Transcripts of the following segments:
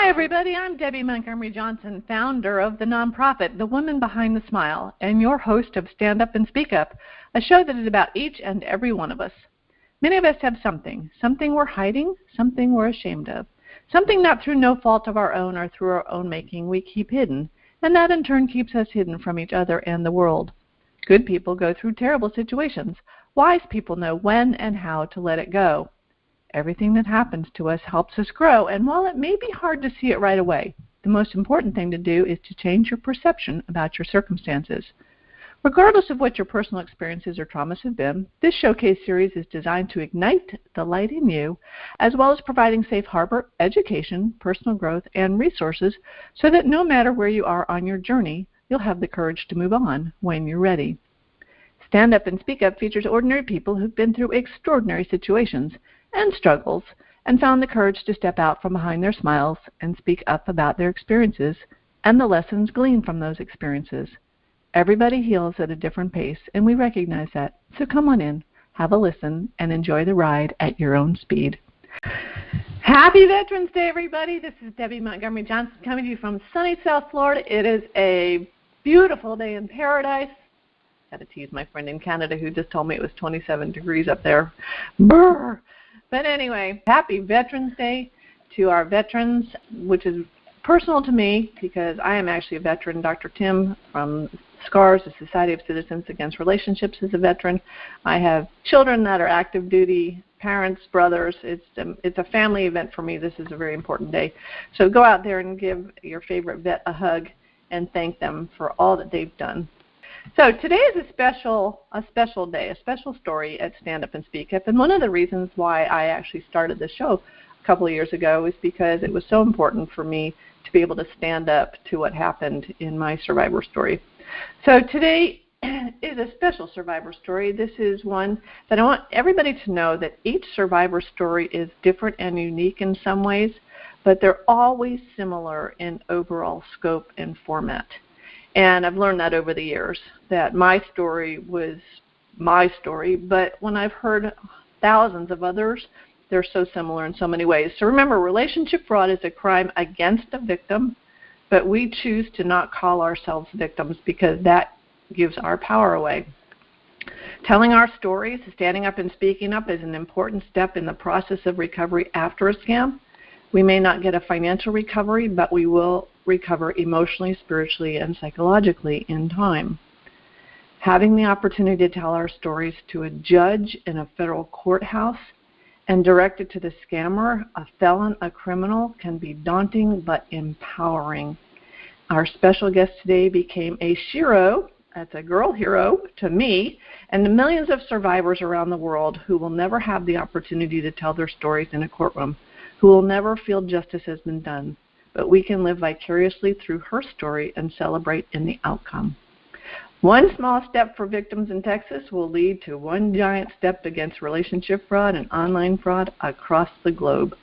Hi, everybody. I'm Debby Montgomery Johnson, founder of the nonprofit The Woman Behind the Smile, and your host of Stand Up and Speak Up, a show that is about each and every one of us. Many of us have something we're hiding, something we're ashamed of, something not through no fault of our own or through our own making we keep hidden, and that in turn keeps us hidden from each other and the world. Good people go through terrible situations. Wise people know when and how to let it go. Everything that happens to us helps us grow, and while it may be hard to see it right away, the most important thing to do is to change your perception about your circumstances. Regardless of what your personal experiences or traumas have been, this showcase series is designed to ignite the light in you, as well as providing safe harbor, education, personal growth, and resources so that no matter where you are on your journey, you'll have the courage to move on when you're ready. Stand Up and Speak Up features ordinary people who've been through extraordinary situations and struggles and found the courage to step out from behind their smiles and speak up about their experiences and the lessons gleaned from those experiences. Everybody heals at a different pace, and we recognize that. So come on in, have a listen, and enjoy the ride at your own speed. Happy Veterans Day, everybody. This is Debby Montgomery Johnson coming to you from sunny South Florida. It is a beautiful day in paradise. I had to tease my friend in Canada who just told me it was 27 degrees up there. Brr! But anyway, happy Veterans Day to our veterans, which is personal to me because I am actually a veteran. Dr. Tim from SCARS, the Society of Citizens Against Relationships, is a veteran. I have children that are active duty, parents, brothers. It's a family event for me. This is a very important day. So go out there and give your favorite vet a hug and thank them for all that they've done. So today is a special day, a special story at Stand Up and Speak Up. And one of the reasons why I actually started this show a couple of years ago is because it was so important for me to be able to stand up to what happened in my survivor story. So today is a special survivor story. This is one that I want everybody to know that each survivor story is different and unique in some ways, but they're always similar in overall scope and format. And I've learned that over the years, that my story was my story, but when I've heard thousands of others, they're so similar in so many ways. So remember, relationship fraud is a crime against a victim, but we choose to not call ourselves victims because that gives our power away. Telling our stories, standing up and speaking up is an important step in the process of recovery after a scam. We may not get a financial recovery, but we will recover emotionally, spiritually, and psychologically in time. Having the opportunity to tell our stories to a judge in a federal courthouse and direct it to the scammer, a felon, a criminal, can be daunting but empowering. Our special guest today became a shero, that's a girl hero, to me, and to millions of survivors around the world who will never have the opportunity to tell their stories in a courtroom, who will never feel justice has been done. But we can live vicariously through her story and celebrate in the outcome. One small step for victims in Texas will lead to one giant step against relationship fraud and online fraud across the globe.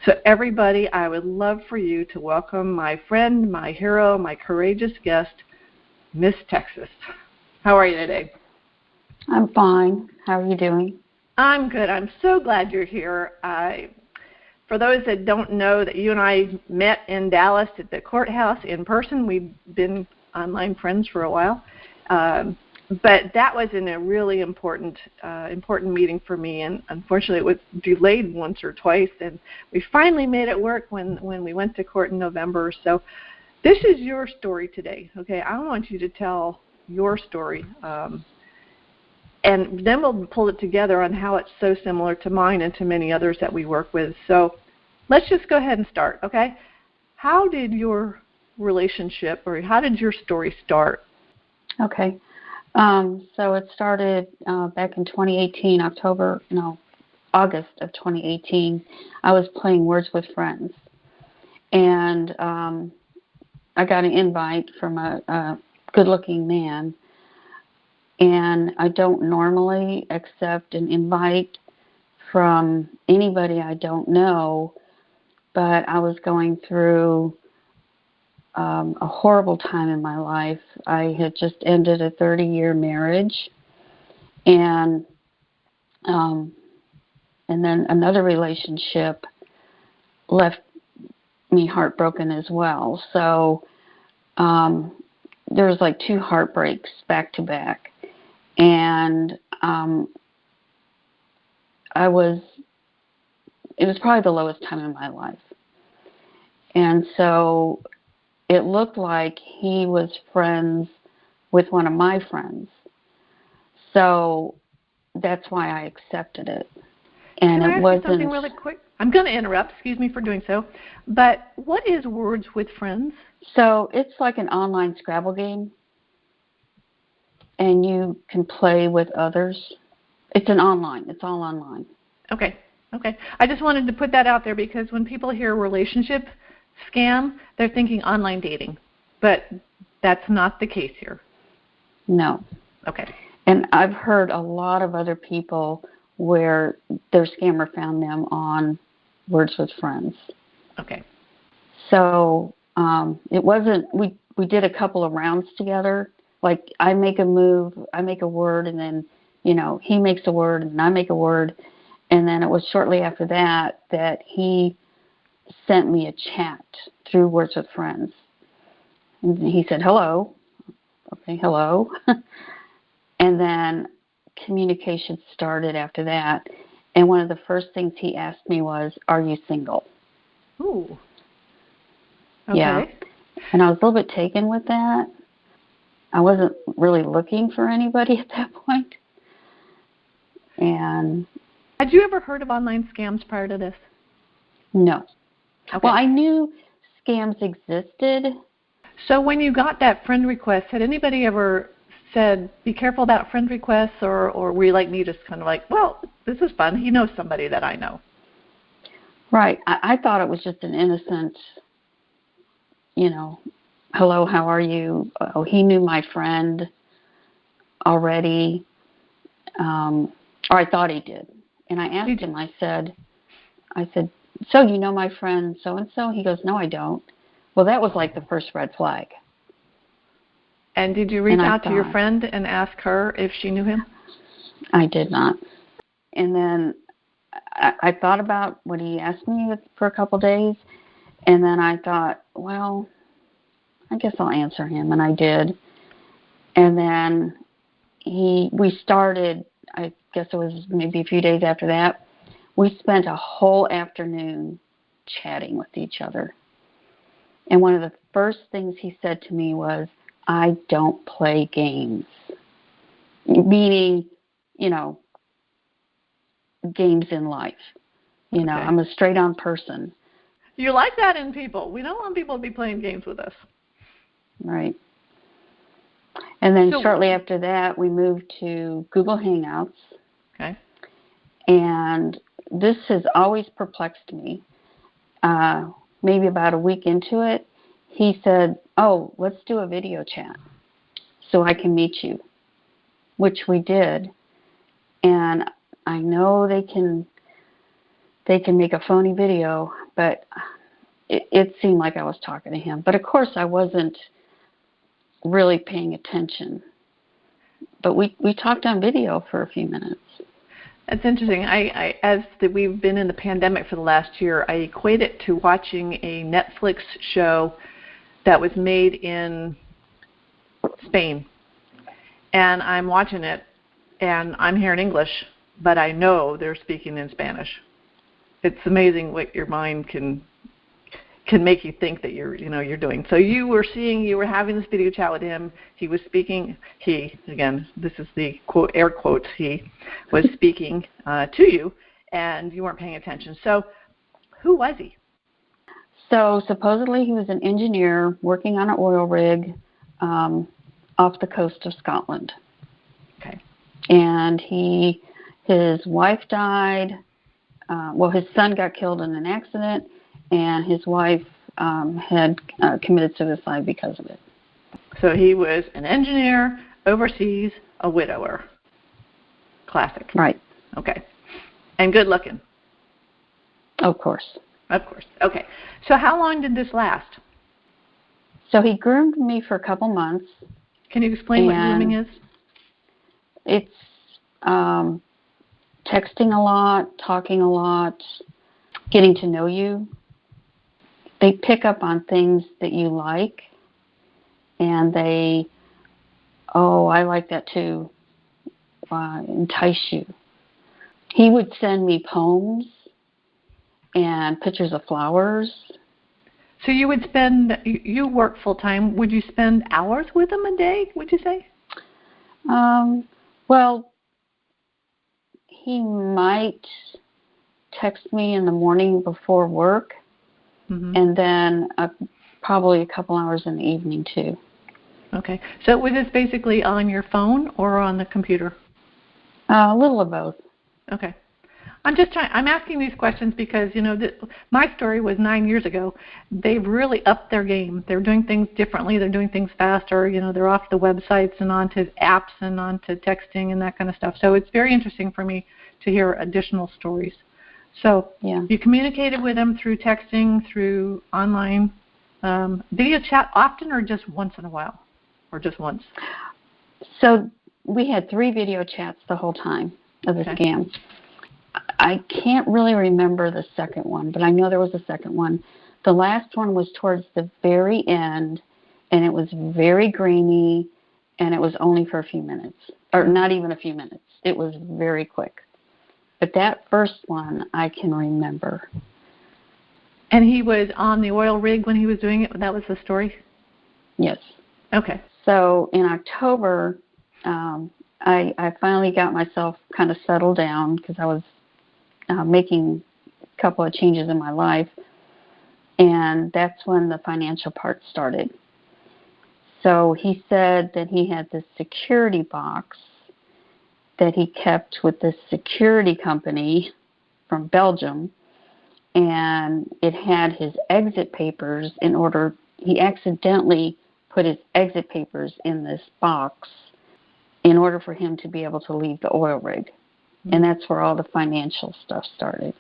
So everybody, I would love for you to welcome my friend, my hero, my courageous guest, Miss Texas. How are you today? I'm fine. How are you doing? I'm good. I'm so glad you're here. For those that don't know, that you and I met in Dallas at the courthouse in person. We've been online friends for a while. But that was in a really important meeting for me, and unfortunately it was delayed once or twice, and we finally made it work when we went to court in November. So this is your story today, okay? I want you to tell your story, and then we'll pull it together on how it's so similar to mine and to many others that we work with. So let's just go ahead and start, okay? How did your relationship, or how did your story start? Okay. So it started back in 2018, August of 2018. I was playing Words with Friends, and I got an invite from a good-looking man, and I don't normally accept an invite from anybody I don't know, but I was going through a horrible time in my life. I had just ended a 30-year marriage, and then another relationship left me heartbroken as well. So there was like 2 heartbreaks back to back. And it was probably the lowest time in my life. And so it looked like he was friends with one of my friends. So that's why I accepted it. And Can I it ask wasn't. you something really quick? I'm going to interrupt. Excuse me for doing so. But what is Words with Friends? So it's like an online Scrabble game, and you can play with others. It's all online. Okay. I just wanted to put that out there because when people hear relationship scam, they're thinking online dating. But that's not the case here. No. Okay. And I've heard a lot of other people where their scammer found them on Words with Friends. Okay. So it wasn't, we did a couple of rounds together. Like I make a move, I make a word, and then, he makes a word and I make a word. And then it was shortly after that he sent me a chat through Words with Friends. And he said, hello. Okay, hello. And then communication started after that. And one of the first things he asked me was, are you single? Ooh. Okay. Yeah. And I was a little bit taken with that. I wasn't really looking for anybody at that point. And had you ever heard of online scams prior to this? No. Okay. Well, I knew scams existed. So when you got that friend request, had anybody ever said, be careful about friend requests, or were you like me, just kind of like, well, this is fun. He knows somebody that I know. Right. I thought it was just an innocent, hello, how are you? Oh, he knew my friend already. Or I thought he did. And I asked him, I said, so you know my friend so-and-so? He goes, no, I don't. Well, that was like the first red flag. And did you reach out to your friend and ask her if she knew him? I did not. And then I thought about what he asked me for a couple days, and then I thought, well, I guess I'll answer him, and I did. And then we started, I guess it was maybe a few days after that, we spent a whole afternoon chatting with each other. And one of the first things he said to me was, I don't play games. Meaning, games in life. Okay. I'm a straight-on person. You like that in people. We don't want people to be playing games with us. Right. And then shortly after that, we moved to Google Hangouts. Okay. And this has always perplexed me. Maybe about a week into it, he said, oh, let's do a video chat so I can meet you, which we did. And I know they can make a phony video, but it seemed like I was talking to him. But of course, I wasn't really paying attention. But we talked on video for a few minutes. That's interesting. We've been in the pandemic for the last year, I equate it to watching a Netflix show that was made in Spain. And I'm watching it, and I'm hearing English, but I know they're speaking in Spanish. It's amazing what your mind can make you think that you're doing. So you were having this video chat with him. He was speaking. Again, this is the quote, air quotes. He was speaking to you, and you weren't paying attention. So, who was he? So supposedly he was an engineer working on an oil rig off the coast of Scotland. Okay. And his wife died. His son got killed in an accident, and his wife had committed suicide because of it. So he was an engineer, overseas, a widower. Classic. Right. Okay. And good looking. Of course. Of course. Okay. So how long did this last? So he groomed me for a couple months. Can you explain what grooming is? It's texting a lot, talking a lot, getting to know you, pick up on things that you like, and they, oh, I like that too, entice you. He would send me poems and pictures of flowers. So you would spend, you work full-time, would you spend hours with him a day, would you say? Well, he might text me in the morning before work, and then probably a couple hours in the evening too. Okay. So was this basically on your phone or on the computer? A little of both. Okay. I'm asking these questions because, my story was 9 years ago. They've really upped their game. They're doing things differently. They're doing things faster. They're off the websites and onto apps and onto texting and that kind of stuff. So it's very interesting for me to hear additional stories. So you communicated with them through texting, through online video chat often, or just once in a while, or just once? So we had 3 video chats the whole time of the scam. I can't really remember the second one, but I know there was a second one. The last one was towards the very end, and it was very grainy, and it was only for a few minutes, or not even a few minutes. It was very quick. But that first one, I can remember. And he was on the oil rig when he was doing it? That was the story? Yes. Okay. So in October, I finally got myself kind of settled down because I was making a couple of changes in my life, and that's when the financial part started. So he said that he had this security box that he kept with this security company from Belgium, and it had his exit papers he accidentally put his exit papers in this box in order for him to be able to leave the oil rig. And that's where all the financial stuff started.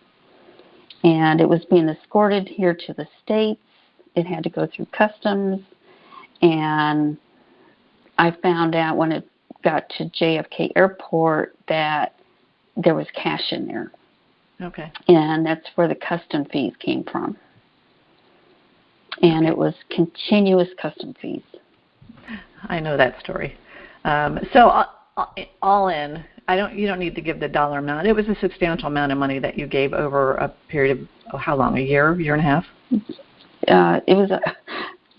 And it was being escorted here to the States. It had to go through customs. And I found out when it got to JFK Airport that there was cash in there. Okay. And that's where the custom fees came from. And it was continuous custom fees. I know that story. So all in, you don't need to give the dollar amount. It was a substantial amount of money that you gave over a period of how long? A year and a half? It was a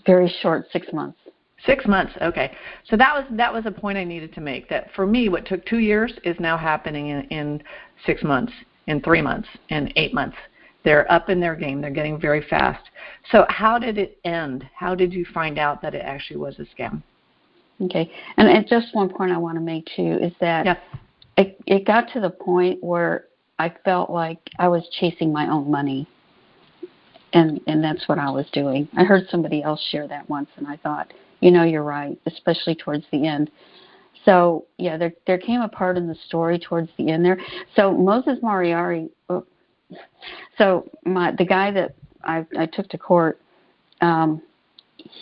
very short 6 months. 6 months. Okay. So that was a point I needed to make. That for me, what took 2 years is now happening in 6 months, in 3 months, in 8 months. They're up in their game. They're getting very fast. So how did it end? How did you find out that it actually was a scam? Okay. And just one point I want to make too is that it got to the point where I felt like I was chasing my own money, and that's what I was doing. I heard somebody else share that once, and I thought, you're right, especially towards the end. So, there came a part in the story towards the end there. So Moses Moriarty, the guy that I took to court,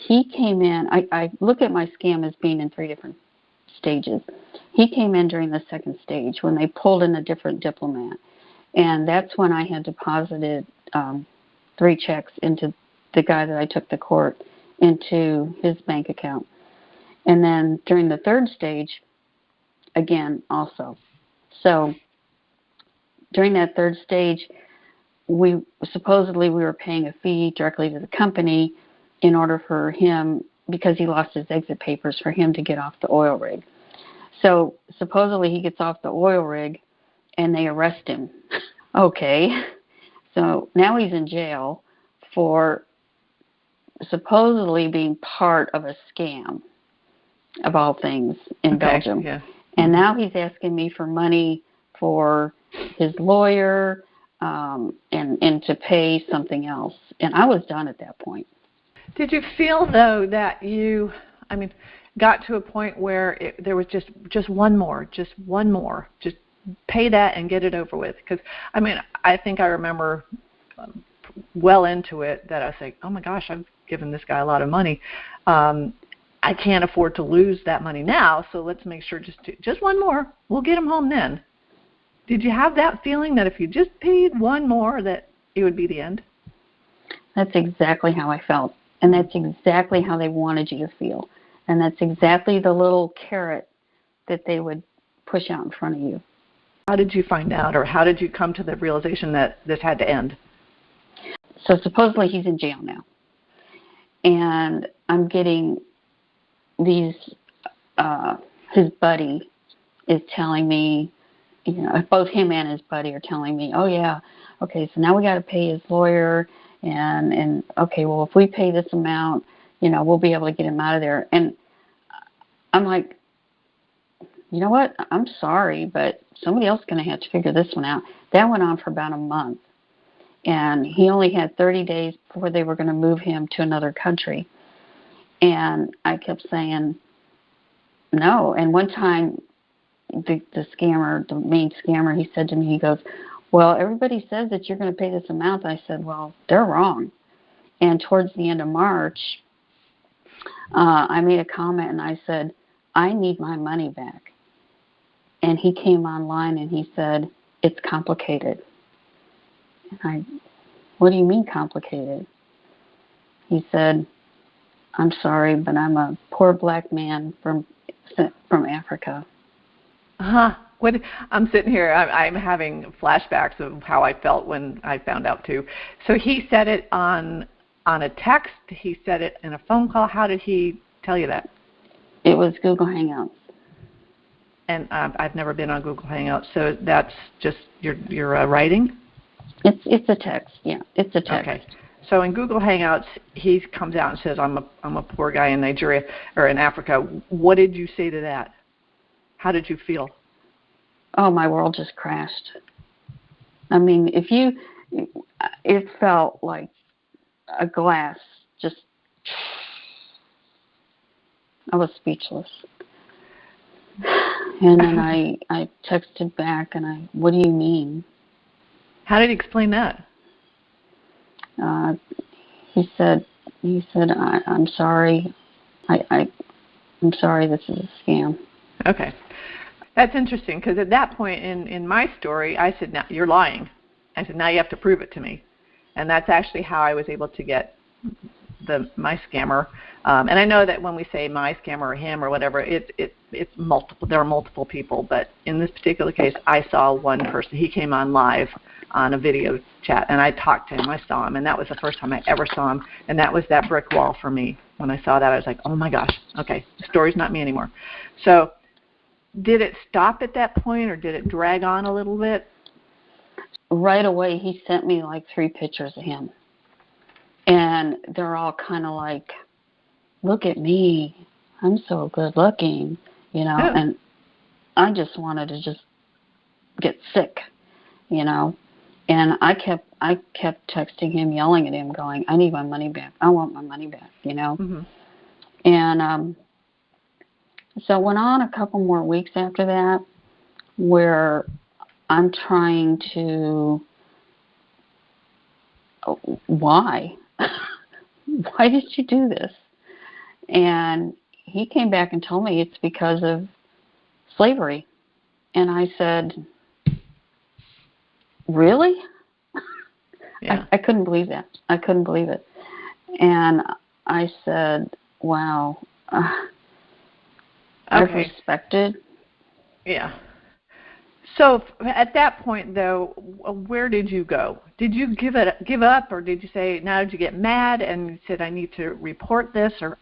he came in. I look at my scam as being in 3 different stages. He came in during the second stage when they pulled in a different diplomat. And that's when I had deposited 3 checks into the guy that I took to court, into his bank account. And then during the third stage, again, also. So during that third stage, we were paying a fee directly to the company in order for him, because he lost his exit papers, for him to get off the oil rig. So supposedly he gets off the oil rig and they arrest him. Okay. So now he's in jail for supposedly being part of a scam, of all things, in Belgium. Yeah. And now he's asking me for money for his lawyer and to pay something else. And I was done at that point. Did you feel, though, that you got to a point where there was just one more, just pay that and get it over with? Because, I think I remember well into it that I was like, oh, my gosh, I've given this guy a lot of money. I can't afford to lose that money now, so let's make sure just one more. We'll get him home then. Did you have that feeling that if you just paid one more that it would be the end? That's exactly how I felt. And that's exactly how they wanted you to feel. And that's exactly the little carrot that they would push out in front of you. How did you find out, or how did you come to the realization that this had to end? So supposedly he's in jail now. And I'm getting these, his buddy is telling me, both him and his buddy are telling me, oh yeah, okay, so now we got to pay his lawyer, and okay, well, if we pay this amount, we'll be able to get him out of there. And I'm like, you know what, I'm sorry, but somebody else is going to have to figure this one out. That went on for about a month. And he only had 30 days before they were going to move him to another country. And I kept saying, no. And one time, the scammer, the main scammer, he said to me, he goes, well, everybody says that you're going to pay this amount. I said, well, they're wrong. And towards the end of March, I made a comment and I said, I need my money back. And he came online and he said, it's complicated. And what do you mean complicated? He said, I'm sorry, but I'm a poor black man from Africa. What? I'm sitting here, I'm having flashbacks of how I felt when I found out too. So he said it on a text, he said it in a phone call. How did he tell you that? It was Google Hangouts. And I've never been on Google Hangouts, so that's just your writing? It's a text, yeah. It's a text. Okay. So in Google Hangouts, he comes out and says, I'm a poor guy in Nigeria or in Africa. What did you say to that? How did you feel? Oh, my world just crashed. I mean, it felt like a glass just, I was speechless. And then I texted back and what do you mean? How did he explain that? He said, I'm sorry. I'm sorry, this is a scam. Okay. That's interesting, because at that point in my story, I said, now, you're lying. I said, now you have to prove it to me. And that's actually how I was able to get my scammer. And I know that when we say my scammer or him or whatever, it's multiple. There are multiple people. But in this particular case, I saw one person. He came on live on a video chat, and I talked to him. I saw him, and that was the first time I ever saw him. And that was that brick wall for me. When I saw that, I was like, oh, my gosh, okay, the story's not me anymore. So did it stop at that point, or did it drag on a little bit? Right away, he sent me like 3 pictures of him. And they're all kind of like, look at me. I'm so good looking, Oh. And I just wanted to just get sick, And I kept texting him, yelling at him, going, I need my money back. I want my money back, Mm-hmm. And so it went on a couple more weeks after that where I'm trying to, why? Why did you do this? And he came back and told me it's because of slavery. And I said, really? Yeah. I couldn't believe that. I couldn't believe it. And I said, wow, I've respected. Yeah. So at that point, though, where did you go? Did you give up, or did you say, now did you get mad and you said, I need to report this, or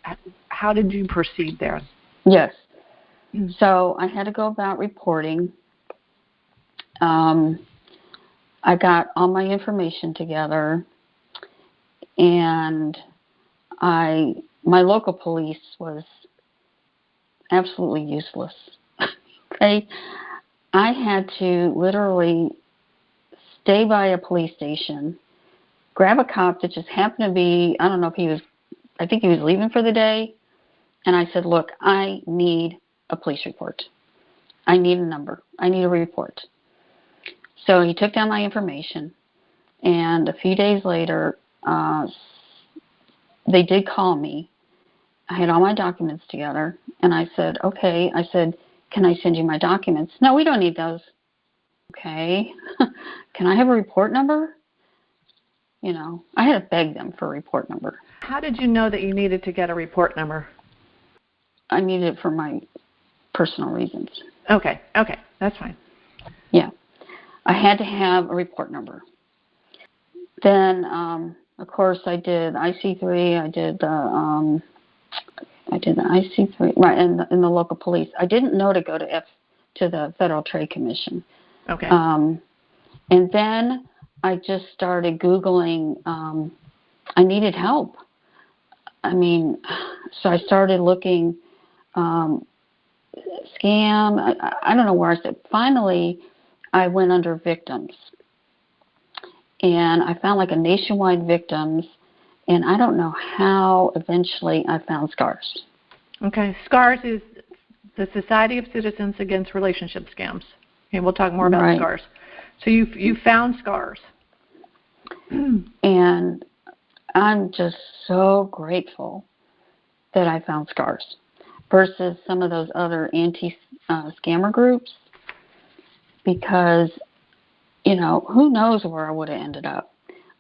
how did you proceed there? Yes. So I had to go about reporting. I got all my information together, and my local police was absolutely useless. Okay? I had to literally stay by a police station, grab a cop that just happened to be, I think he was leaving for the day, and I said, look, I need a police report. I need a number. I need a report. So he took down my information, and a few days later, they did call me. I had all my documents together, and I said, okay. I said, can I send you my documents? No, we don't need those. Okay. Can I have a report number? I had to beg them for a report number. How did you know that you needed to get a report number? I needed it for my personal reasons. Okay, that's fine. Yeah, I had to have a report number. Then, of course, I did IC3. I did the IC3 right in the local police. I didn't know to go to the Federal Trade Commission. Okay. And then I just started Googling. I needed help. I mean, so I started looking. Scam. I don't know where I said. Finally, I went under victims, and I found like a nationwide victims, and I don't know how. Eventually, I found SCARS. Okay, SCARS is the Society of Citizens Against Relationship Scams. Okay, we'll talk more about SCARS. So you found SCARS, and I'm just so grateful that I found SCARS. Versus some of those other anti-scammer groups, because, who knows where I would have ended up.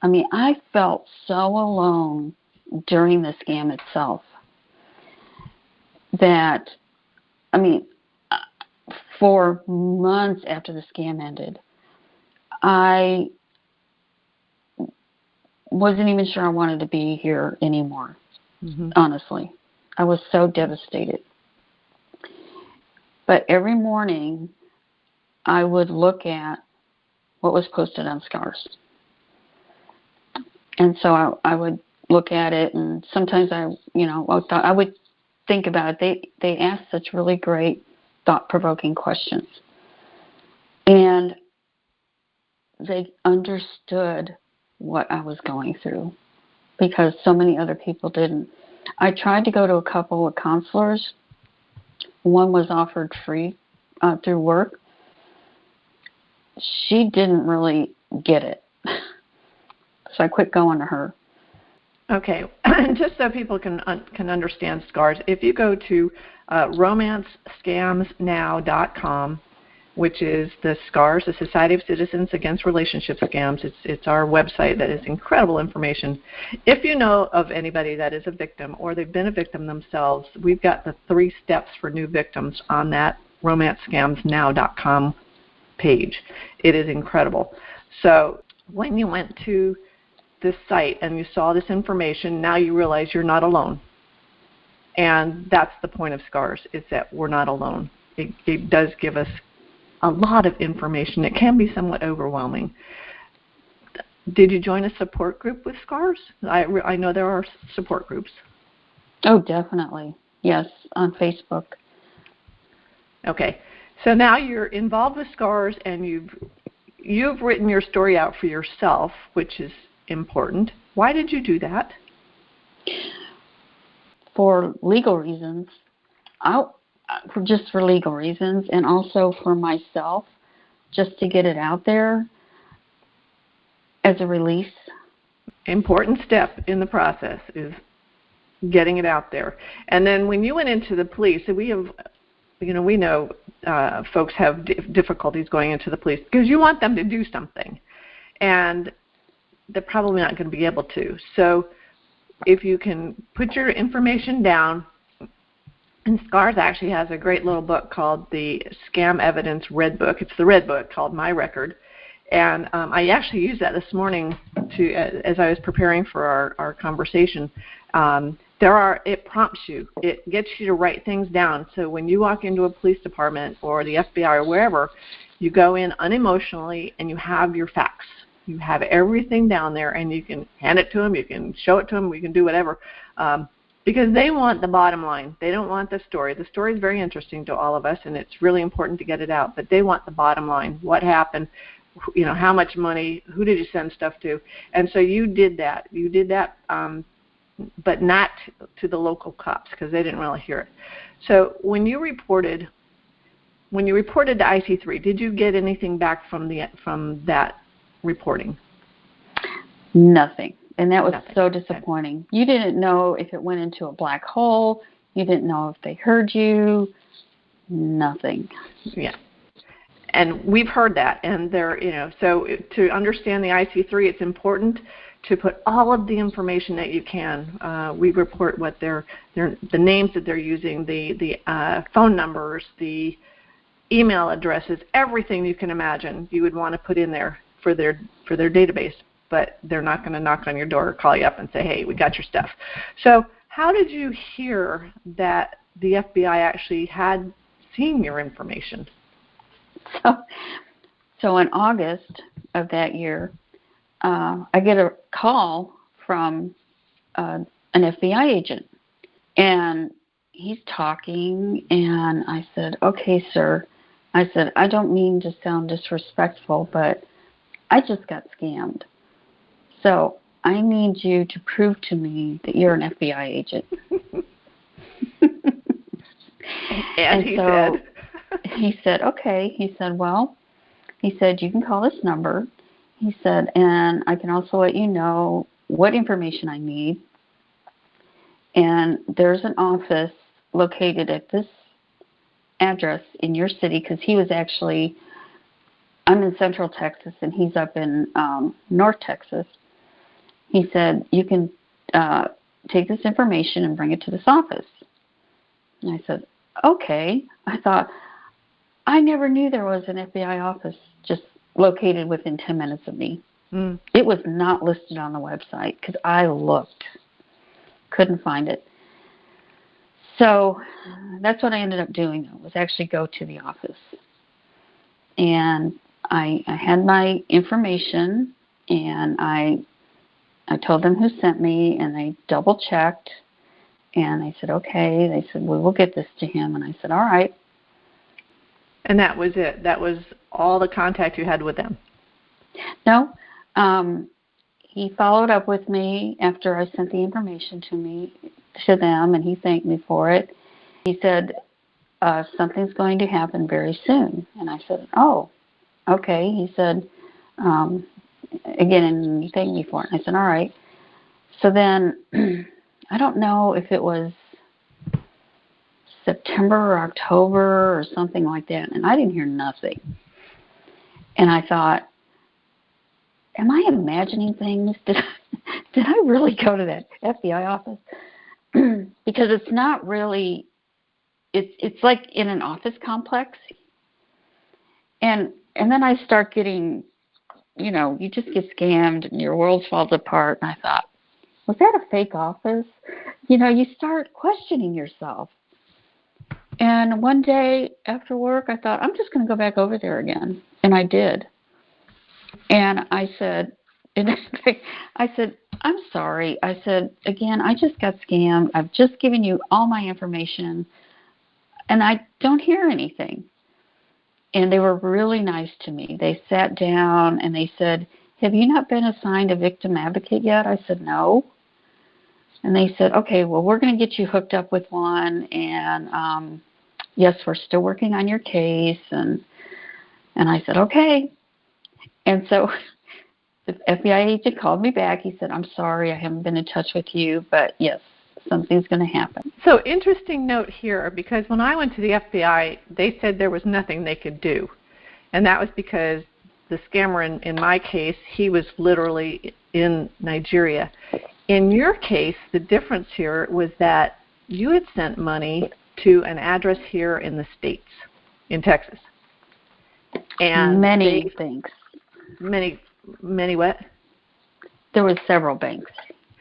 I mean, I felt so alone during the scam itself that, for months after the scam ended, I wasn't even sure I wanted to be here anymore, honestly. I was so devastated. But every morning, I would look at what was posted on SCARS. And so I would look at it, and sometimes I would think about it. They asked such really great, thought-provoking questions. And they understood what I was going through, because so many other people didn't. I tried to go to a couple of counselors. One was offered free through work. She didn't really get it. So I quit going to her. Okay, just so people can understand SCARS, if you go to romancescamsnow.com, which is the SCARS, the Society of Citizens Against Relationship Scams. It's our website that is incredible information. If you know of anybody that is a victim or they've been a victim themselves, we've got the 3 steps for new victims on that romancescamsnow.com page. It is incredible. So when you went to this site and you saw this information, now you realize you're not alone. And that's the point of SCARS, is that we're not alone. It does give us a lot of information. It can be somewhat overwhelming. Did you join a support group with SCARS? I know there are support groups. Oh, definitely. Yes, on Facebook. Okay. So now you're involved with SCARS, and you've written your story out for yourself, which is important. Why did you do that? For legal reasons. Just for legal reasons, and also for myself, just to get it out there as a release. Important step in the process is getting it out there. And then when you went into the police, we know folks have difficulties going into the police because you want them to do something, and they're probably not going to be able to. So if you can put your information down. And SCARS actually has a great little book called the Scam Evidence Red Book. It's the Red Book called My Record. And I actually used that this morning as I was preparing for our conversation. It prompts you. It gets you to write things down. So when you walk into a police department or the FBI or wherever, you go in unemotionally and you have your facts. You have everything down there, and you can hand it to them. You can show it to them. You can do whatever. Because they want the bottom line. They don't want the story. The story is very interesting to all of us, and it's really important to get it out. But they want the bottom line. What happened? How much money? Who did you send stuff to? And so you did that. You did that, but not to the local cops because they didn't really hear it. So when you reported to IC3, did you get anything back from that reporting? Nothing. And that was Nothing. So disappointing. Okay. You didn't know if it went into a black hole. You didn't know if they heard you. Nothing. Yeah. And we've heard that, and so to understand the IC3, it's important to put all of the information that you can. We report what the names that they're using, the phone numbers, the email addresses, everything you can imagine you would want to put in there for their database. But they're not going to knock on your door or call you up and say, hey, we got your stuff. So how did you hear that the FBI actually had seen your information? So in August of that year, I get a call from an FBI agent, and he's talking, and I said, okay, sir. I said, I don't mean to sound disrespectful, but I just got scammed. So I need you to prove to me that you're an FBI agent. And he said, okay. He said, well, he said, you can call this number. He said, and I can also let you know what information I need. And there's an office located at this address in your city, because he was actually, I'm in Central Texas and he's up in North Texas. He said, you can take this information and bring it to this office. And I said, okay. I thought, I never knew there was an FBI office just located within 10 minutes of me. Mm. It was not listed on the website because I looked. Couldn't find it. So that's what I ended up doing, though, was actually go to the office. And I had my information, and I told them who sent me, and they double-checked. And they said, okay. They said, we will get this to him. And I said, all right. And that was it. That was all the contact you had with them. No. He followed up with me after I sent the information to them, and he thanked me for it. He said, something's going to happen very soon. And I said, oh, okay. He said, again, and he thanked me for it. And I said, all right. So then I don't know if it was September or October or something like that, and I didn't hear nothing. And I thought, am I imagining things? Did I really go to that FBI office? Because it's not really, it's like in an office complex. And then I start getting, you just get scammed and your world falls apart. And I thought, was that a fake office? You start questioning yourself. And one day after work, I thought, I'm just going to go back over there again. And I did. And I said, I'm sorry. I said, again, I just got scammed. I've just given you all my information, and I don't hear anything. And they were really nice to me. They sat down, and they said, have you not been assigned a victim advocate yet? I said, no. And they said, okay, well, we're going to get you hooked up with one, and yes, we're still working on your case. And I said, okay. And so the FBI agent called me back. He said, I'm sorry, I haven't been in touch with you, but yes, something's going to happen. So interesting note here, because when I went to the FBI, they said there was nothing they could do. And that was because the scammer in my case, he was literally in Nigeria. In your case, the difference here was that you had sent money to an address here in the States, in Texas. And many things. Many what? There was several banks.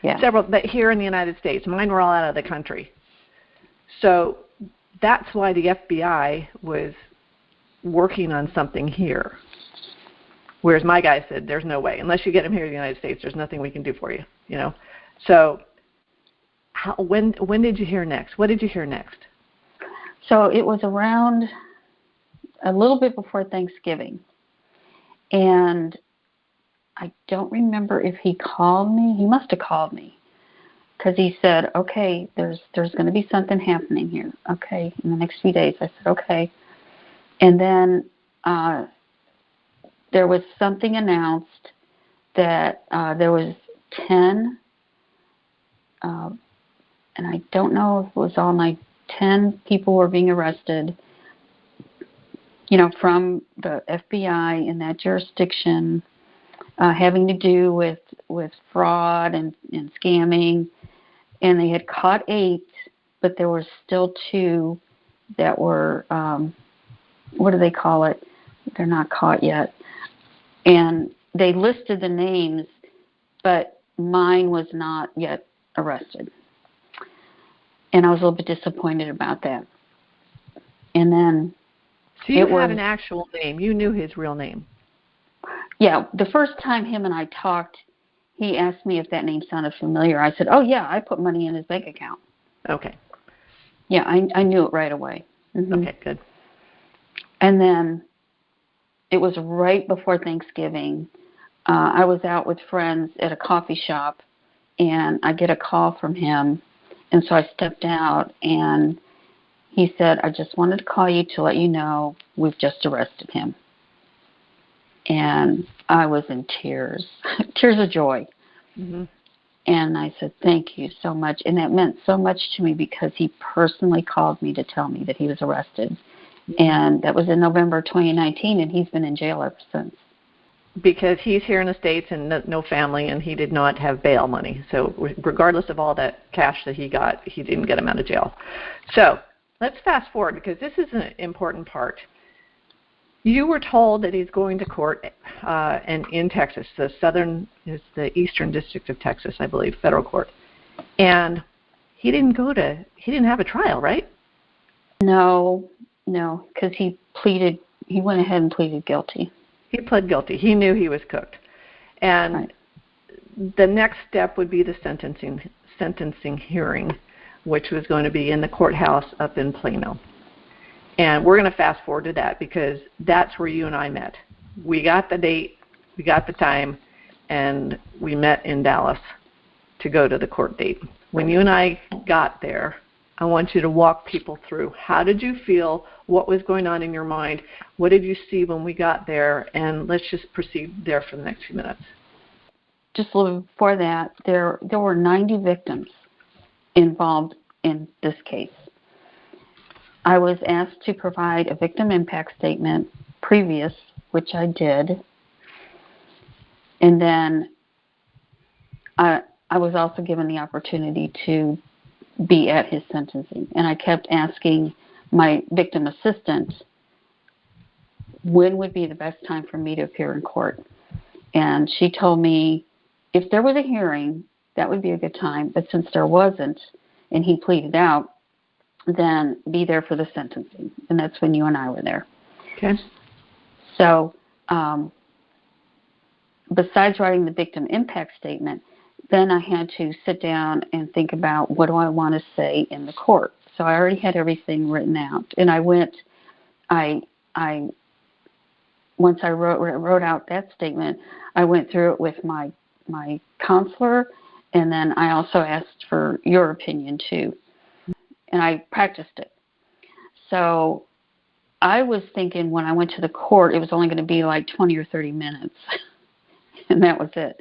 Yeah. Several, but here in the United States. Mine were all out of the country. So that's why the FBI was working on something here. Whereas my guy said, there's no way. Unless you get him here in the United States, there's nothing we can do for you. So when did you hear next? What did you hear next? So it was around a little bit before Thanksgiving. And I don't remember if he called me. He must have called me because he said, okay, there's going to be something happening here, okay, in the next few days. I said, okay. And then there was something announced that there was 10, and I don't know if it was all night, 10 people were being arrested from the FBI in that jurisdiction, having to do with fraud and scamming. And they had caught 8, but there were still 2 that were, what do they call it? They're not caught yet. And they listed the names, but mine was not yet arrested. And I was a little bit disappointed about that. And then so you had an actual name. You knew his real name. Yeah. The first time him and I talked, he asked me if that name sounded familiar. I said, oh, yeah, I put money in his bank account. Okay. Yeah, I knew it right away. Mm-hmm. Okay, good. And then it was right before Thanksgiving. I was out with friends at a coffee shop, and I get a call from him. And so I stepped out, and he said, I just wanted to call you to let you know we've just arrested him. And I was in tears, tears of joy. Mm-hmm. And I said, thank you so much. And that meant so much to me because he personally called me to tell me that he was arrested. And that was in November 2019, and he's been in jail ever since. Because he's here in the States and no family, and he did not have bail money. So regardless of all that cash that he got, he didn't get him out of jail. So let's fast forward, because this is an important part. You were told that he's going to court and in Texas. The Eastern District of Texas, I believe, federal court. And he didn't have a trial, right? No, because he went ahead and pleaded guilty. He pled guilty. He knew he was cooked. And right. The next step would be the sentencing hearing, which was going to be in the courthouse up in Plano. And we're going to fast forward to that because that's where you and I met. We got the date, we got the time, and we met in Dallas to go to the court date. When you and I got there, I want you to walk people through. How did you feel? What was going on in your mind? What did you see when we got there? And let's just proceed there for the next few minutes. Just a little before that, there were 90 victims involved in this case. I was asked to provide a victim impact statement previous, which I did. And then I was also given the opportunity to be at his sentencing. And I kept asking my victim assistant when would be the best time for me to appear in court. And she told me if there was a hearing, that would be a good time. But since there wasn't, and he pleaded out, then be there for the sentencing. And that's when you and I were there. Okay. So besides writing the victim impact statement, then I had to sit down and think about what do I want to say in the court. So I already had everything written out. And once I wrote out that statement, I went through it with my counselor, and then I also asked for your opinion too. And I practiced it. So I was thinking when I went to the court, it was only going to be like 20 or 30 minutes. And that was it.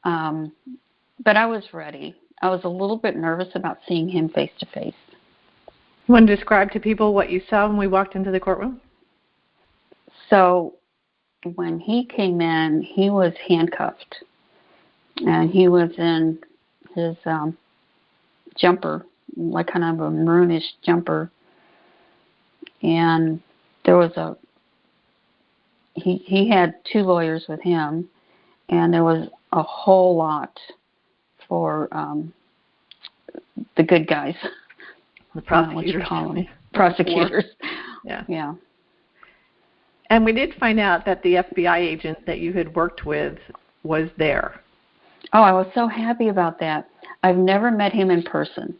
But I was ready. I was a little bit nervous about seeing him face to face. You want to describe to people what you saw when we walked into the courtroom? So when he came in, he was handcuffed. And he was in his jumper, like kind of a maroonish jumper. And there was he had 2 lawyers with him, and there was a whole lot for the good guys. The prosecutors. What you call them. Prosecutors. Yeah. Yeah. And we did find out that the FBI agent that you had worked with was there. Oh, I was so happy about that. I've never met him in person.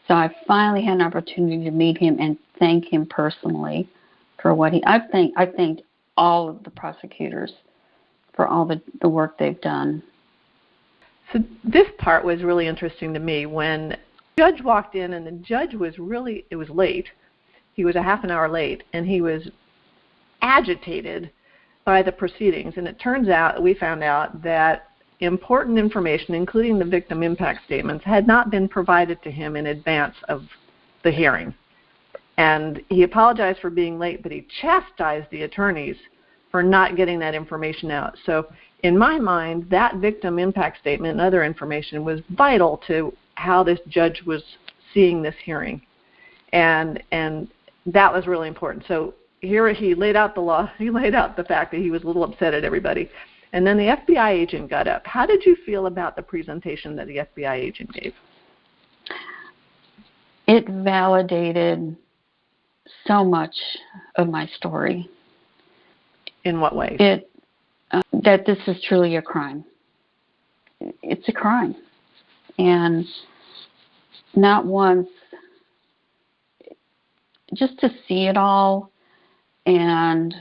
So I finally had an opportunity to meet him and thank him personally for what I thanked all of the prosecutors for all the work they've done. So this part was really interesting to me. When the judge walked in, and the judge was it was late. He was a half an hour late, and he was agitated by the proceedings. And it turns out, we found out that important information, including the victim impact statements, had not been provided to him in advance of the hearing. And he apologized for being late, but he chastised the attorneys for not getting that information out. So in my mind, that victim impact statement and other information was vital to how this judge was seeing this hearing. And that was really important. So here he laid out the law. He laid out the fact that he was a little upset at everybody. And then the FBI agent got up. How did you feel about the presentation that the FBI agent gave? It validated so much of my story. In what way? That this is truly a crime. It's a crime. And not once, just to see it all and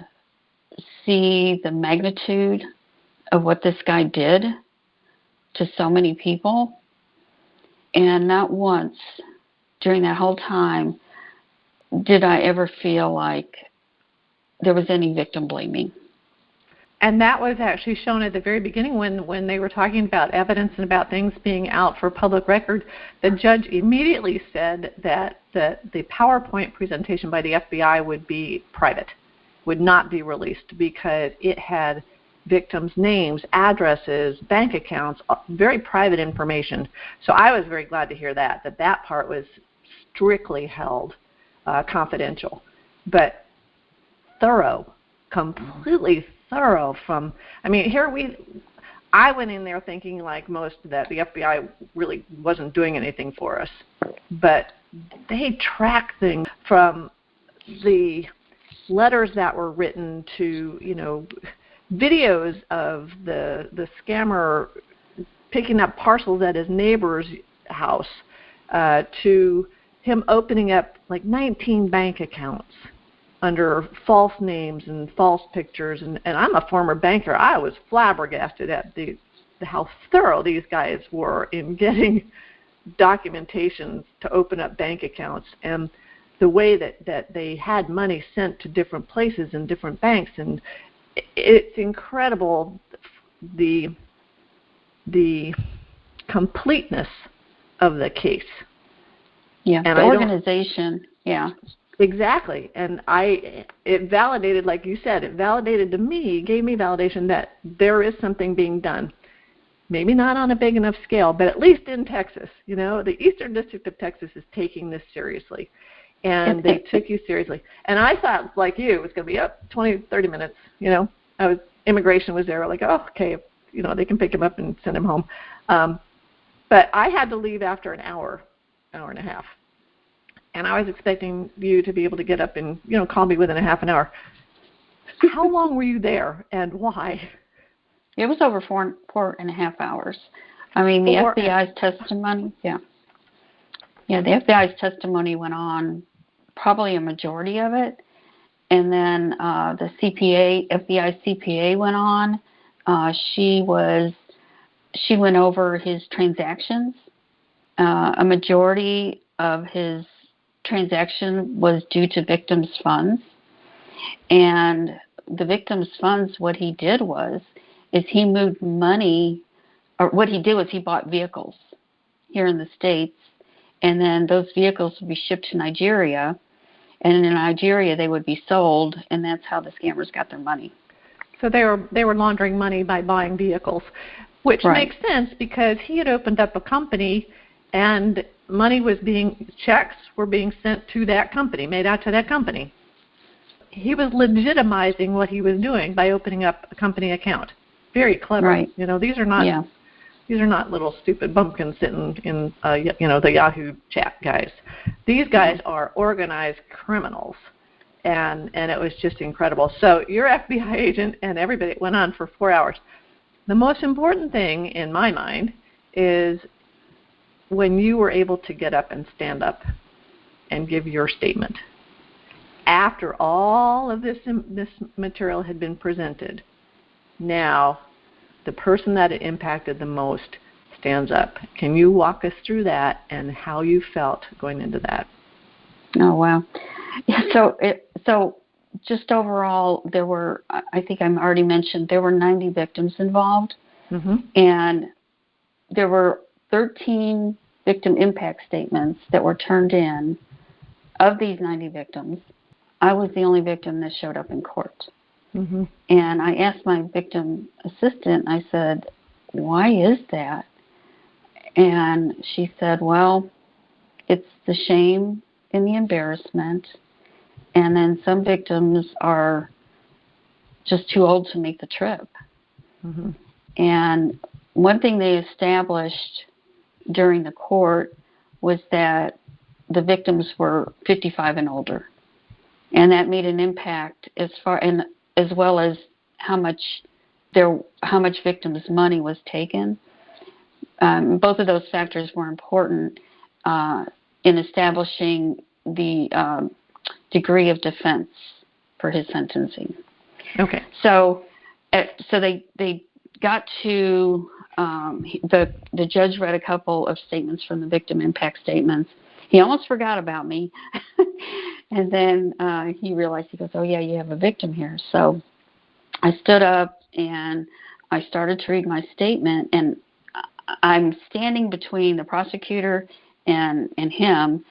see the magnitude of what this guy did to so many people, and not once during that whole time did I ever feel like there was any victim blaming. And that was actually shown at the very beginning when they were talking about evidence and about things being out for public record. The judge immediately said that the PowerPoint presentation by the FBI would be private, would not be released, because it had victims' names, addresses, bank accounts, very private information. So I was very glad to hear that part was strictly held confidential. But thorough, completely thorough from, I mean, I went in there thinking, like most, that the FBI really wasn't doing anything for us. But they track things from the letters that were written to, videos of the scammer picking up parcels at his neighbor's house, to him opening up like 19 bank accounts under false names and false pictures. And I'm a former banker. I was flabbergasted at how thorough these guys were in getting documentation to open up bank accounts, and the way that they had money sent to different places and different banks. And it's incredible the completeness of the case. Yeah, and the organization, yeah. Exactly. And it validated, like you said, it validated to me, gave me validation that there is something being done. Maybe not on a big enough scale, but at least in Texas. The Eastern District of Texas is taking this seriously. And they took you seriously. And I thought, like you, it was going to be up 20, 30 minutes. Immigration was there. Like, oh, okay, they can pick him up and send him home. But I had to leave after an hour and a half. And I was expecting you to be able to get up and, call me within a half an hour. How long were you there, and why? It was over 4.5 hours. I mean, the FBI's testimony, yeah, the FBI's testimony went on probably a majority of it. And then the FBI CPA went on. She went over his transactions. A majority of his transaction was due to victims' funds. And the victims' funds, what he did is he moved money, or what he did was he bought vehicles here in the States, and then those vehicles would be shipped to Nigeria, and in Nigeria they would be sold, and that's how the scammers got their money. So they were laundering money by buying vehicles, which makes sense because he had opened up a company, and checks were being sent to that company, made out to that company. He was legitimizing what he was doing by opening up a company account. Very clever. Right. These are not little stupid bumpkins sitting in the Yahoo chat guys. These guys are organized criminals, and it was just incredible. So your FBI agent and everybody, it went on for 4 hours. The most important thing in my mind is when you were able to get up and stand up and give your statement. After all of this material had been presented, now the person that it impacted the most stands up. Can you walk us through that and how you felt going into that? Oh, wow. Yeah, so just overall, there were, I think I already mentioned, there were 90 victims involved. Mm-hmm. And there were 13 victim impact statements that were turned in of these 90 victims, I was the only victim that showed up in court. Mm-hmm. And I asked my victim assistant, I said, why is that? And she said, well, it's the shame and the embarrassment. And then some victims are just too old to make the trip. Mm-hmm. And one thing they established during the court was that the victims were 55 and older. And that made an impact as well as how much victims' money was taken. Both of those factors were important in establishing the degree of defense for his sentencing. Okay. So they got to the judge read a couple of statements from the victim impact statements. He almost forgot about me, and then he realized, he goes, "Oh yeah, you have a victim here." So I stood up and I started to read my statement, and I'm standing between the prosecutor and him,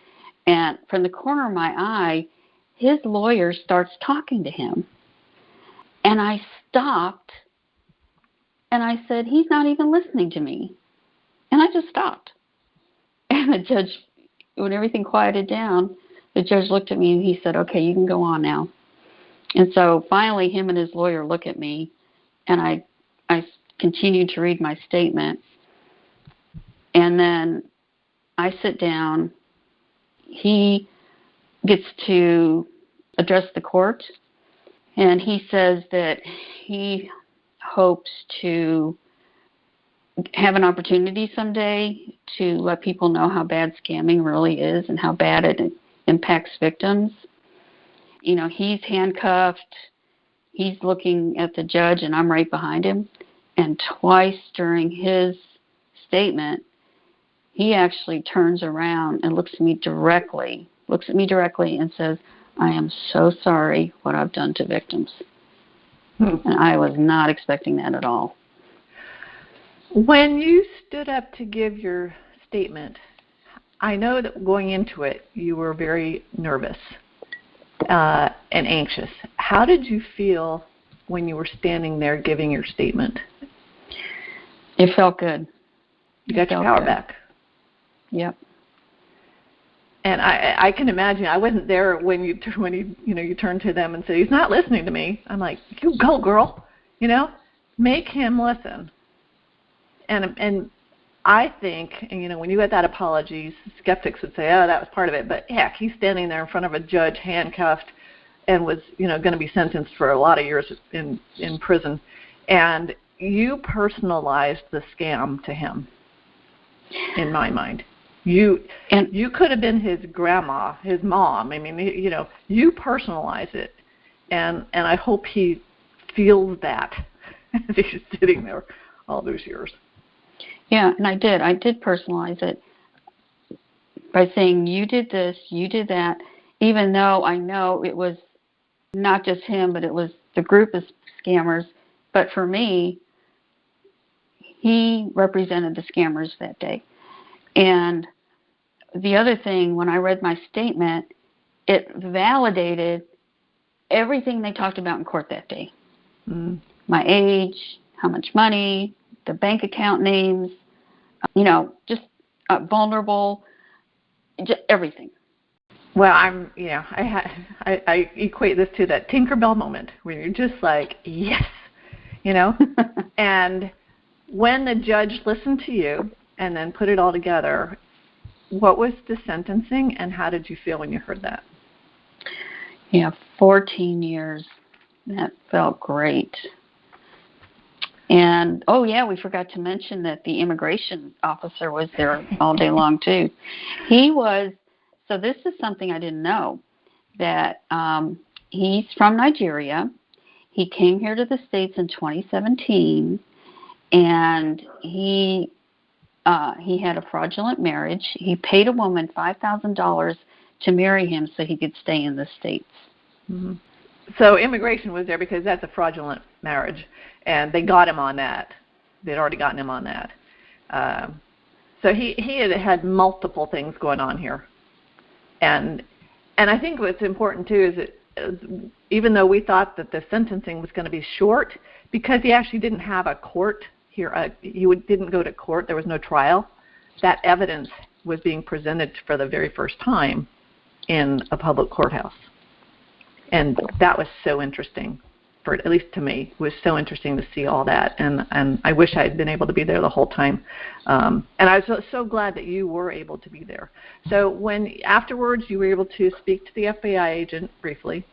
and from the corner of my eye, his lawyer starts talking to him. And I stopped, and I said, he's not even listening to me. And I just stopped. And the judge, when everything quieted down, the judge looked at me and he said, okay, you can go on now. And so finally him and his lawyer look at me, and I continued to read my statement. And then I sit down. He gets to address the court, and he says that he hopes to have an opportunity someday to let people know how bad scamming really is and how bad it impacts victims. You know, he's handcuffed. He's looking at the judge, and I'm right behind him. And twice during his statement, he actually turns around and looks at me directly and says, I am so sorry what I've done to victims. And I was not expecting that at all. When you stood up to give your statement, I know that going into it, you were very nervous and anxious. How did you feel when you were standing there giving your statement? It felt good. You got your power back. Yep. And I can imagine. I wasn't there when you turned to them and said, he's not listening to me. I'm like, you go, girl. Make him listen. And I think, when you get that apology, skeptics would say, oh, that was part of it. But heck, he's standing there in front of a judge, handcuffed, and was going to be sentenced for a lot of years in prison. And you personalized the scam to him, in my mind. You could have been his grandma, his mom. I mean, you personalize it, and I hope he feels that as he's sitting there all those years. Yeah, and I did personalize it by saying, you did this, you did that, even though I know it was not just him, but it was the group of scammers. But for me, he represented the scammers that day. And the other thing, when I read my statement, it validated everything they talked about in court that day. Mm. My age, how much money, the bank account names, just vulnerable, just everything. Well, I equate this to that Tinkerbell moment where you're just like, yes, and when the judge listened to you and then put it all together, what was the sentencing, and how did you feel when you heard that? Yeah, 14 years. That felt great. And, we forgot to mention that the immigration officer was there all day long, too. So this is something I didn't know, that he's from Nigeria. He came here to the States in 2017, and he had a fraudulent marriage. He paid a woman $5,000 to marry him so he could stay in the States. Mm-hmm. So immigration was there because that's a fraudulent marriage, and they got him on that. They'd already gotten him on that. So he had multiple things going on here. And And I think what's important, too, is that even though we thought that the sentencing was going to be short, because he actually didn't have a court here, didn't go to court, there was no trial, that evidence was being presented for the very first time in a public courthouse. And that was so interesting, for at least to me. It was so interesting to see all that. And I wish I had been able to be there the whole time. And I was so glad that you were able to be there. So when afterwards you were able to speak to the FBI agent briefly.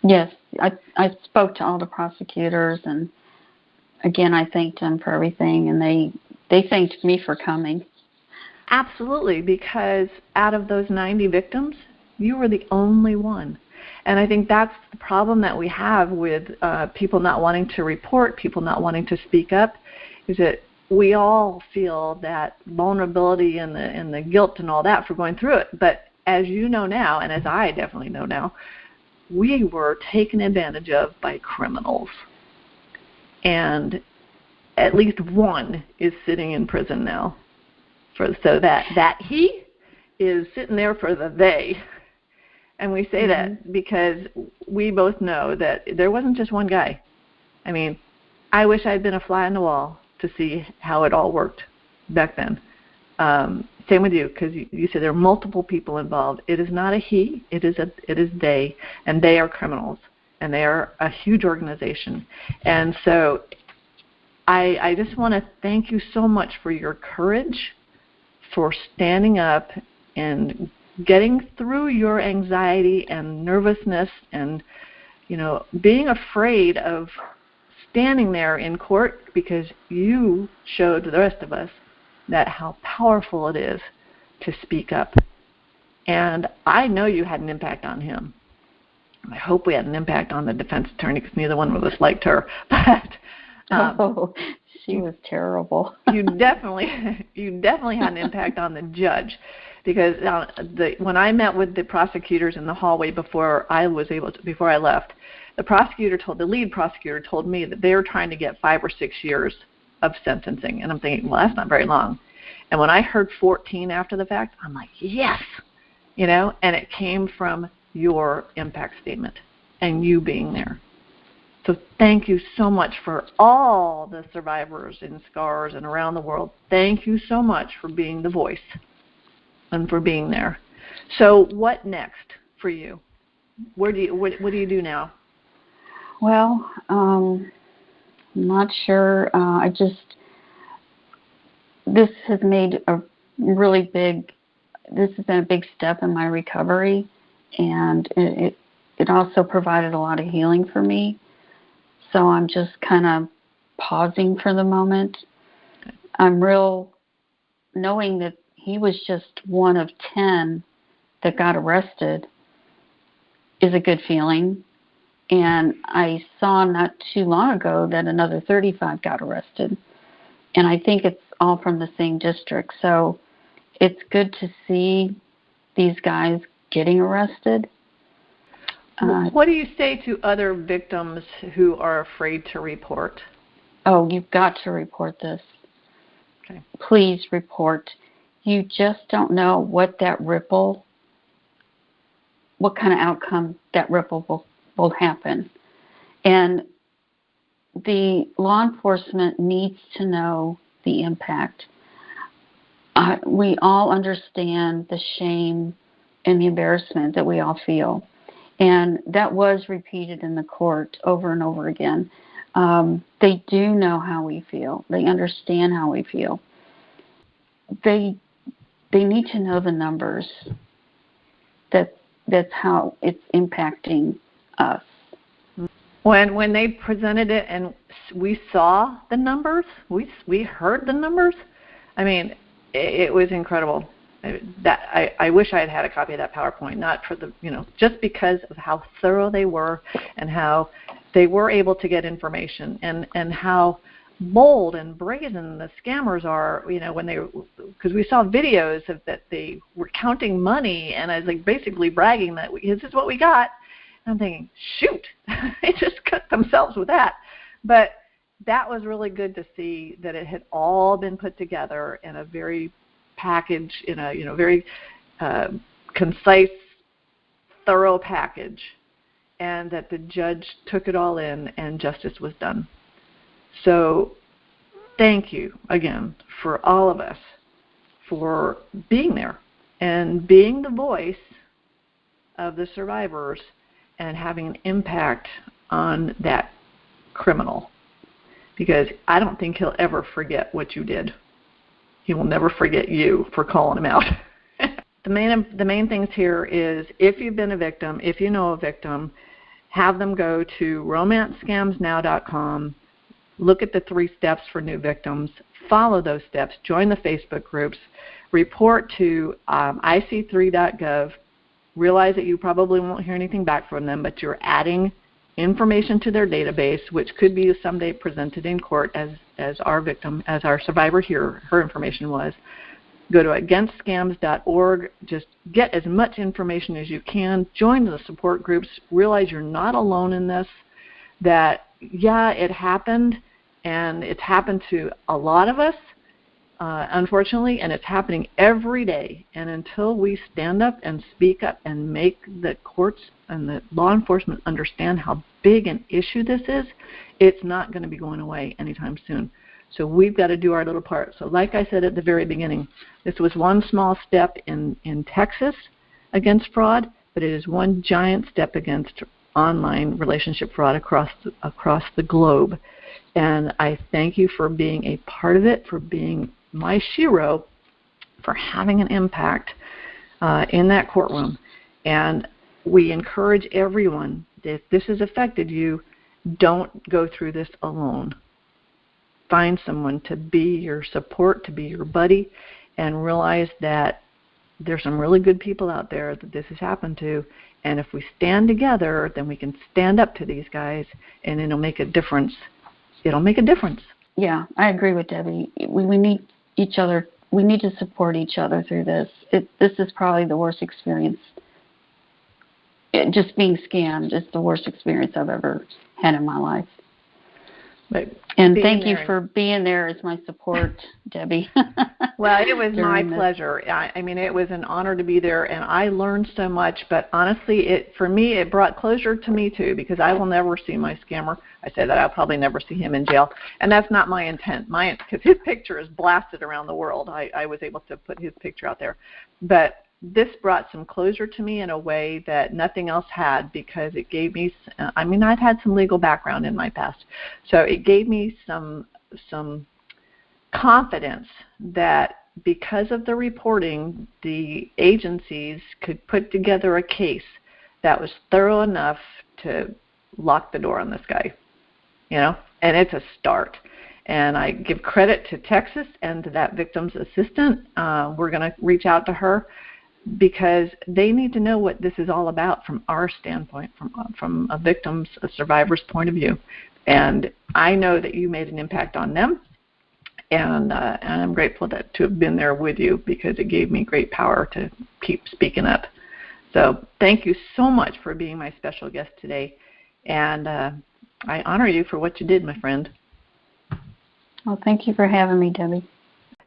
Yes, I spoke to all the prosecutors, and again, I thanked them for everything, and they thanked me for coming. Absolutely, because out of those 90 victims, you were the only one. And I think that's the problem that we have with people not wanting to report, people not wanting to speak up, is that we all feel that vulnerability and the guilt and all that for going through it. But as you know now, and as I definitely know now, we were taken advantage of by criminals. And at least one is sitting in prison now. So that he is sitting there for the they. And we say that because we both know that there wasn't just one guy. I mean, I wish I'd been a fly on the wall to see how it all worked back then. Same with you, because you said there are multiple people involved. It is not a he, it is they, and they are criminals, and they are a huge organization. And so I just want to thank you so much for your courage, for standing up and getting through your anxiety and nervousness and, being afraid of standing there in court, because you showed the rest of us that how powerful it is to speak up. And I know you had an impact on him. I hope we had an impact on the defense attorney, because neither one of us liked her. But she was terrible. you definitely had an impact on the judge, because when I met with the prosecutors in the hallway before I left, the lead prosecutor told me that they were trying to get 5 or 6 years of sentencing, and I'm thinking, well, that's not very long. And when I heard 14 after the fact, I'm like, yes, and it came from your impact statement and you being there. So thank you so much for all the survivors in SCARS and around the world. Thank you so much for being the voice and for being there. So what next for you? What do you do now? Well, I'm not sure. This has made this has been a big step in my recovery, and it also provided a lot of healing for me. So I'm just kind of pausing for the moment. I'm knowing that he was just one of 10 that got arrested is a good feeling. And I saw not too long ago that another 35 got arrested. And I think it's all from the same district. So it's good to see these guys getting arrested. What do you say to other victims who are afraid to report? Oh, you've got to report this. Okay. Please report. You just don't know what kind of outcome that ripple will happen. And the law enforcement needs to know the impact. We all understand the shame and the embarrassment that we all feel. And that was repeated in the court over and over again. They do know how we feel. They understand how we feel. They need to know the numbers. That's how it's impacting us. When they presented it and we saw the numbers, we heard the numbers, I mean, it was incredible. I wish I had a copy of that PowerPoint, not for just because of how thorough they were and how they were able to get information and how bold and brazen the scammers are, because we saw videos of that they were counting money, and I was like basically bragging that this is what we got. And I'm thinking, shoot, they just cut themselves with that. But that was really good to see that it had all been put together in a very package, in a very concise thorough package, and that the judge took it all in and justice was done. So thank you again for all of us for being there and being the voice of the survivors and having an impact on that criminal. Because I don't think he'll ever forget what you did. He will never forget you for calling him out. The main things here is, if you've been a victim, if you know a victim, have them go to romancescamsnow.com, look at the 3 steps for new victims, follow those steps, join the Facebook groups, report to ic3.gov, realize that you probably won't hear anything back from them, but you're adding information to their database, which could be someday presented in court as our victim, as our survivor here, her information was. Go to againstscams.org. Just get as much information as you can. Join the support groups. Realize you're not alone in this, that, yeah, it happened, and it's happened to a lot of us, unfortunately, and it's happening every day. And until we stand up and speak up and make the courts and the law enforcement understand how big an issue this is, it's not going to be going away anytime soon. So we've got to do our little part. So like I said at the very beginning, this was one small step in Texas against fraud, but it is one giant step against online relationship fraud across the globe. And I thank you for being a part of it, for being my shero, for having an impact in that courtroom. And we encourage everyone, if this has affected you, don't go through this alone. Find someone to be your support, to be your buddy, and realize that there's some really good people out there that this has happened to. And if we stand together, then we can stand up to these guys, and it'll make a difference. It'll make a difference. Yeah, I agree with Debbie. We need each other. We need to support each other through this. This is probably the worst experience. Just being scammed is the worst experience I've ever had in my life. And thank you for being there as my support, Debbie. Well, it was my pleasure. I mean, it was an honor to be there, and I learned so much. But honestly, for me, it brought closure to me, too, because I will never see my scammer. I say that I'll probably never see him in jail, and that's not my intent. Because his picture is blasted around the world. I was able to put his picture out there. But this brought some closure to me in a way that nothing else had, because it gave me, I've had some legal background in my past, so it gave me some confidence that because of the reporting, the agencies could put together a case that was thorough enough to lock the door on this guy, and it's a start. And I give credit to Texas and to that victim's assistant. We're going to reach out to her, because they need to know what this is all about from our standpoint, from a victim's, a survivor's point of view. And I know that you made an impact on them, and I'm grateful to have been there with you, because it gave me great power to keep speaking up. So thank you so much for being my special guest today, and I honor you for what you did, my friend. Well, thank you for having me, Debbie.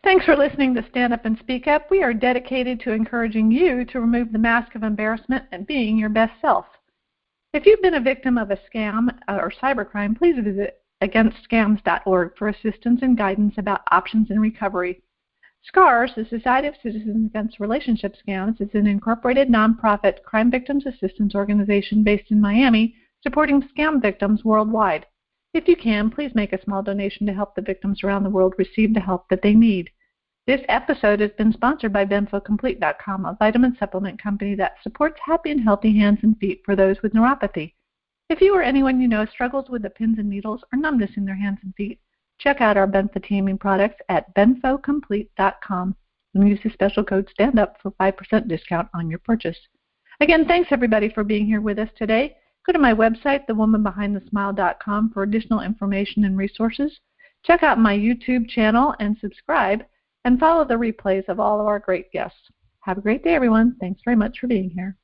Thanks for listening to Stand Up and Speak Up. We are dedicated to encouraging you to remove the mask of embarrassment and being your best self. If you've been a victim of a scam or cybercrime, please visit againstscams.org for assistance and guidance about options in recovery. SCARS, the Society of Citizens Against Relationship Scams, is an incorporated nonprofit crime victims assistance organization based in Miami, supporting scam victims worldwide. If you can, please make a small donation to help the victims around the world receive the help that they need. This episode has been sponsored by BenfoComplete.com, a vitamin supplement company that supports happy and healthy hands and feet for those with neuropathy. If you or anyone you know struggles with the pins and needles or numbness in their hands and feet, check out our benfotiamine products at BenfoComplete.com and use the special code STANDUP for 5% discount on your purchase. Again, thanks everybody for being here with us today. Go to my website, thewomanbehindthesmile.com, for additional information and resources. Check out my YouTube channel and subscribe, and follow the replays of all of our great guests. Have a great day, everyone. Thanks very much for being here.